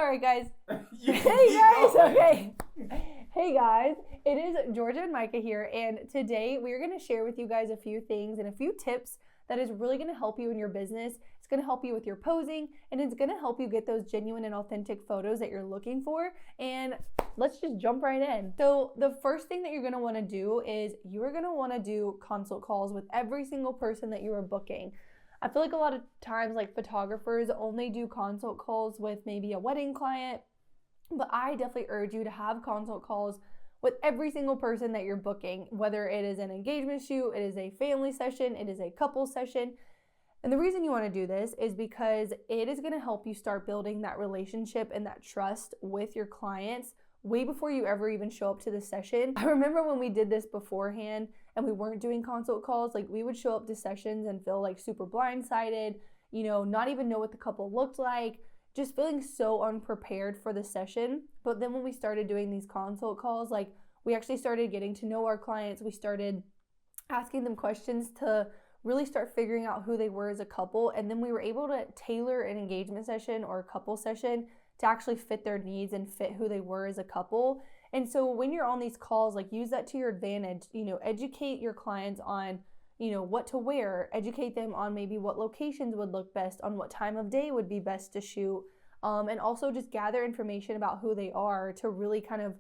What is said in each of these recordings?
Alright guys. Okay. Hey guys, it is Georgia and Micah here, and today we're going to share with you guys a few things and a few tips that is really going to help you in your business. It's going to help you with your posing, and it's going to help you get those genuine and authentic photos that you're looking for. And let's just jump right in. So the first thing that you're going to want to do is you're going to want to do consult calls with every single person that you are booking. I feel like a lot of times like photographers only do consult calls with maybe a wedding client, but I definitely urge you to have consult calls with every single person that you're booking, whether it is an engagement shoot, it is a family session, it is a couple session. And the reason you want to do this is because it is going to help you start building that relationship and that trust with your clients way before you ever even show up to the session. I remember when we did this beforehand and we weren't doing consult calls, like we would show up to sessions and feel like super blindsided, not even know what the couple looked like, just feeling so unprepared for the session. But then when we started doing these consult calls, like we actually started getting to know our clients. We started asking them questions to really start figuring out who they were as a couple. And then we were able to tailor an engagement session or a couple session to actually fit their needs and fit who they were as a couple. And so when you're on these calls, like use that to your advantage, educate your clients on, what to wear, educate them on maybe what locations would look best, on what time of day would be best to shoot. And also just gather information about who they are to really kind of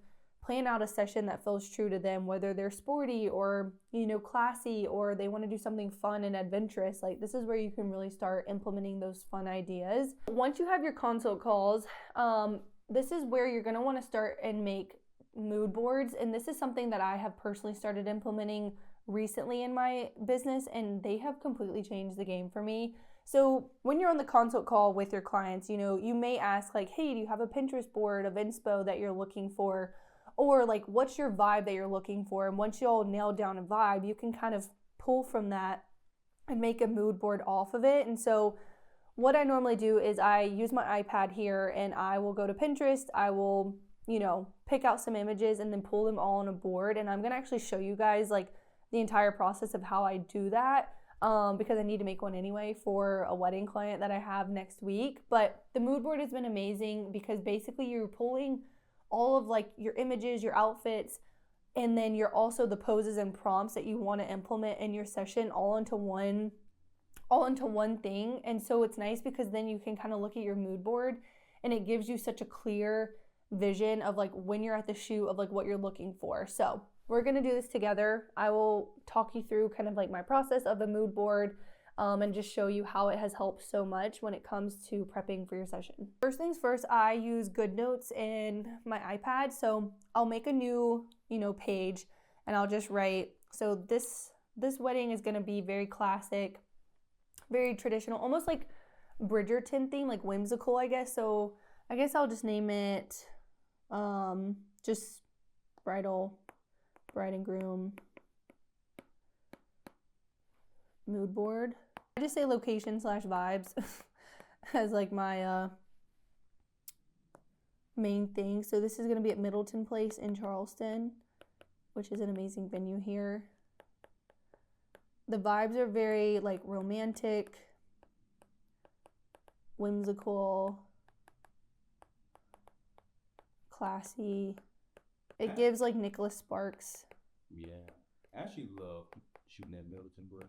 plan out a session that feels true to them, whether they're sporty or, classy, or they want to do something fun and adventurous. Like this is where you can really start implementing those fun ideas. Once you have your consult calls, this is where you're going to want to start and make mood boards. And this is something that I have personally started implementing recently in my business, and they have completely changed the game for me. So when you're on the consult call with your clients, you may ask like, hey, do you have a Pinterest board of inspo that you're looking for? Or like, what's your vibe that you're looking for? And once you all nail down a vibe, you can kind of pull from that and make a mood board off of it. And so what I normally do is I use my iPad here and I will go to Pinterest. I will, pick out some images and then pull them all on a board. And I'm going to actually show you guys like the entire process of how I do that. Because I need to make one anyway for a wedding client that I have next week. But the mood board has been amazing because basically you're pulling all of like your images, your outfits, and then you're also the poses and prompts that you want to implement in your session all into one thing. And so it's nice because then you can kind of look at your mood board and it gives you such a clear vision of like when you're at the shoot of like what you're looking for. So we're going to do this together. I will talk you through kind of like my process of a mood board and just show you how it has helped so much when it comes to prepping for your session. First things first, I use GoodNotes in my iPad. So I'll make a new, page and I'll just write, so this wedding is going to be very classic, very traditional, almost like Bridgerton theme, like whimsical, I guess. So I guess I'll just name it just bride and groom mood board. I just say location / vibes as like my main thing. So this is going to be at Middleton Place in Charleston, which is an amazing venue here. The vibes are very like romantic, whimsical, classy. It gives like Nicholas Sparks. Yeah, I actually love shooting at Middleton, bro.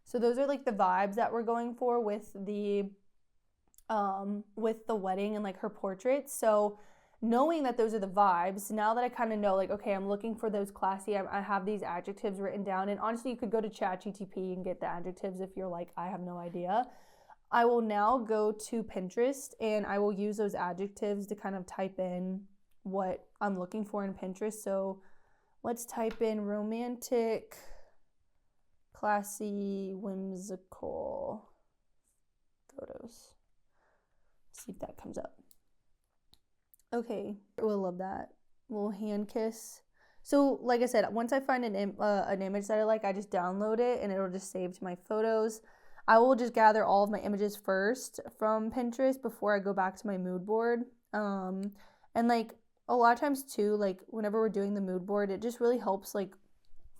So those are like the vibes that we're going for with the wedding and like her portraits. So knowing that those are the vibes, now that I kind of know like, okay, I'm looking for those classy, I have these adjectives written down. And honestly, you could go to ChatGPT and get the adjectives if you're like, I have no idea. I will now go to Pinterest and I will use those adjectives to kind of type in what I'm looking for in Pinterest. So let's type in romantic, classy, whimsical photos. See if that comes up. Okay, we'll love that. Little hand kiss. So like I said, once I find an image that I like, I just download it and it'll just save to my photos. I will just gather all of my images first from Pinterest before I go back to my mood board. And like a lot of times too, like whenever we're doing the mood board, it just really helps like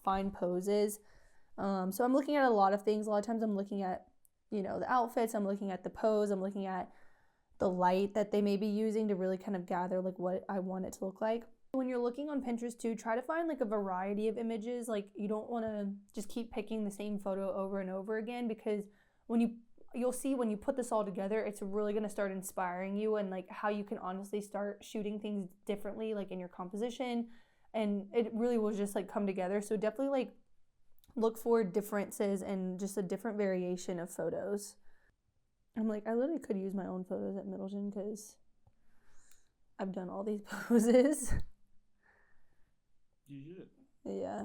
find poses. So I'm looking at a lot of things. A lot of times I'm looking at, the outfits, I'm looking at the pose, I'm looking at the light that they may be using to really kind of gather like what I want it to look like. When you're looking on Pinterest too, try to find like a variety of images. Like you don't want to just keep picking the same photo over and over again, because you'll see when you put this all together, it's really going to start inspiring you and like how you can honestly start shooting things differently, like in your composition, and it really will just like come together. So definitely like look for differences and just a different variation of photos. I'm like, I literally could use my own photos at Middleton because I've done all these poses. You should. Yeah.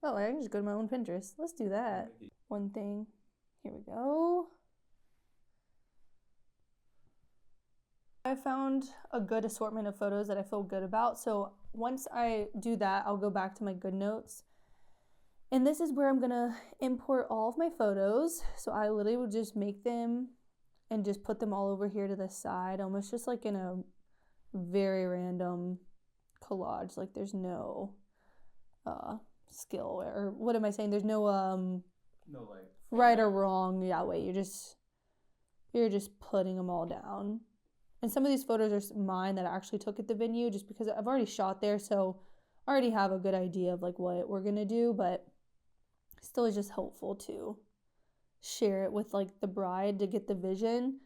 Oh, I can just go to my own Pinterest. Let's do that. One thing. Here we go. I found a good assortment of photos that I feel good about. So once I do that, I'll go back to my GoodNotes. And this is where I'm going to import all of my photos. So I literally will just make them and just put them all over here to the side, almost just like in a very random collage. Like there's no skill, or what am I saying? There's no No, like right or wrong. Yeah, wait, you're just putting them all down. And some of these photos are mine that I actually took at the venue just because I've already shot there, so I already have a good idea of like what we're gonna do, but still is just helpful to share it with like the bride to get the vision,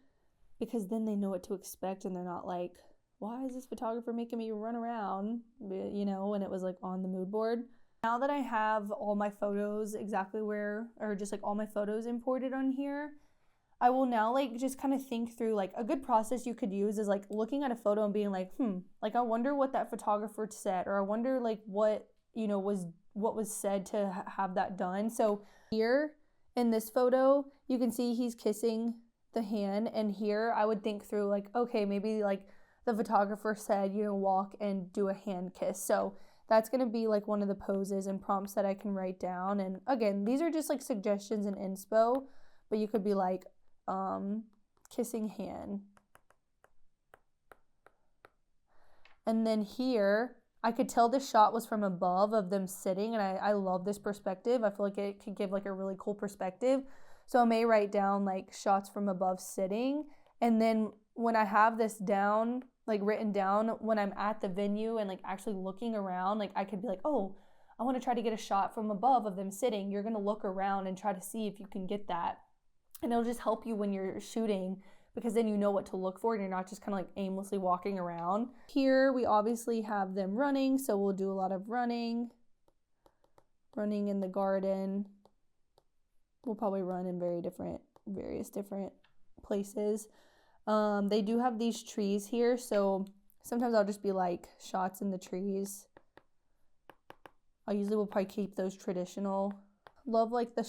because then they know what to expect and they're not like, why is this photographer making me run around, you know, when it was like on the mood board. Now that I have all my photos exactly where, or just like all my photos imported on here, I will now like just kind of think through like a good process you could use is like looking at a photo and being like, like I wonder what that photographer said, or I wonder like what, you know, what was said to have that done. So here in this photo, you can see he's kissing the hand, and here I would think through like, okay, maybe like the photographer said, you know, walk and do a hand kiss. So that's going to be like one of the poses and prompts that I can write down. And again, these are just like suggestions and inspo, but you could be like, kissing hand. And then here, I could tell this shot was from above of them sitting, and I love this perspective. I feel like it could give like a really cool perspective. So I may write down like shots from above sitting, and then when I have this down, like written down, when I'm at the venue and like actually looking around, like I could be like, oh, I want to try to get a shot from above of them sitting. You're going to look around and try to see if you can get that. And it'll just help you when you're shooting, because then you know what to look for and you're not just kind of like aimlessly walking around. Here we obviously have them running, so we'll do a lot of running in the garden. We'll probably run in various different places. They do have these trees here, so sometimes I'll just be like shots in the trees. I usually will probably keep those traditional. Love like the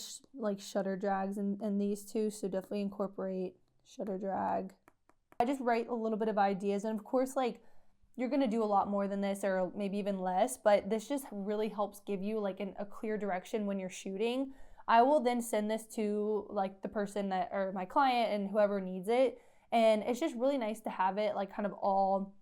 shutter drags and these two, so definitely incorporate shutter drag. I just write a little bit of ideas, and of course like you're gonna do a lot more than this, or maybe even less, but this just really helps give you like a clear direction when you're shooting. I will then send this to like the person that, or my client and whoever needs it, and it's just really nice to have it like kind of all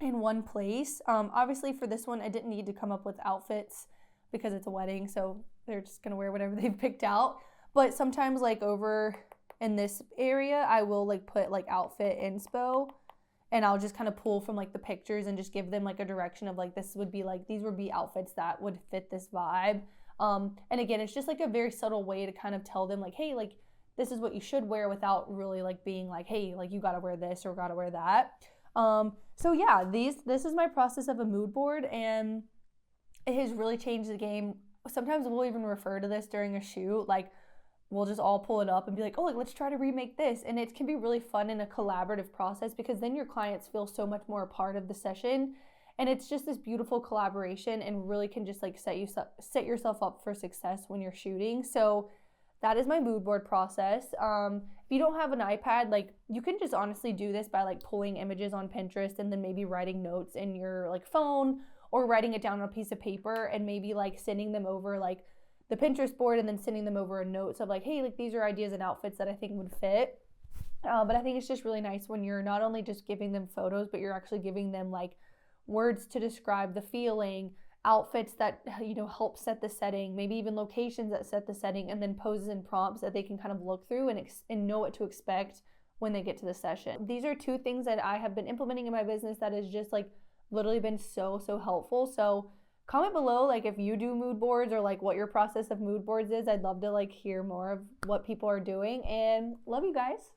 in one place. Obviously for this one I didn't need to come up with outfits because it's a wedding, so they're just gonna wear whatever they've picked out. But sometimes like over in this area, I will like put like outfit inspo, and I'll just kind of pull from like the pictures and just give them like a direction of like, this would be like, these would be outfits that would fit this vibe. And again, it's just like a very subtle way to kind of tell them like, hey, like this is what you should wear, without really like being like, hey, like you gotta wear this or gotta wear that. So yeah, this is my process of a mood board, and it has really changed the game. Sometimes we'll even refer to this during a shoot, like we'll just all pull it up and be like, oh, like let's try to remake this. And it can be really fun in a collaborative process, because then your clients feel so much more a part of the session, and it's just this beautiful collaboration, and really can just like set yourself up for success when you're shooting. So that is my mood board process. If you don't have an iPad, like you can just honestly do this by like pulling images on Pinterest and then maybe writing notes in your like phone, or writing it down on a piece of paper and maybe like sending them over like the Pinterest board, and then sending them over a notes of like, hey, like these are ideas and outfits that I think would fit. But I think it's just really nice when you're not only just giving them photos, but you're actually giving them like words to describe the feeling, outfits that, you know, help set the setting, maybe even locations that set the setting, and then poses and prompts that they can kind of look through and know what to expect when they get to the session. These are 2 things that I have been implementing in my business that has just like literally been so helpful. So comment below like if you do mood boards or like what your process of mood boards is. I'd love to like hear more of what people are doing, and love you guys.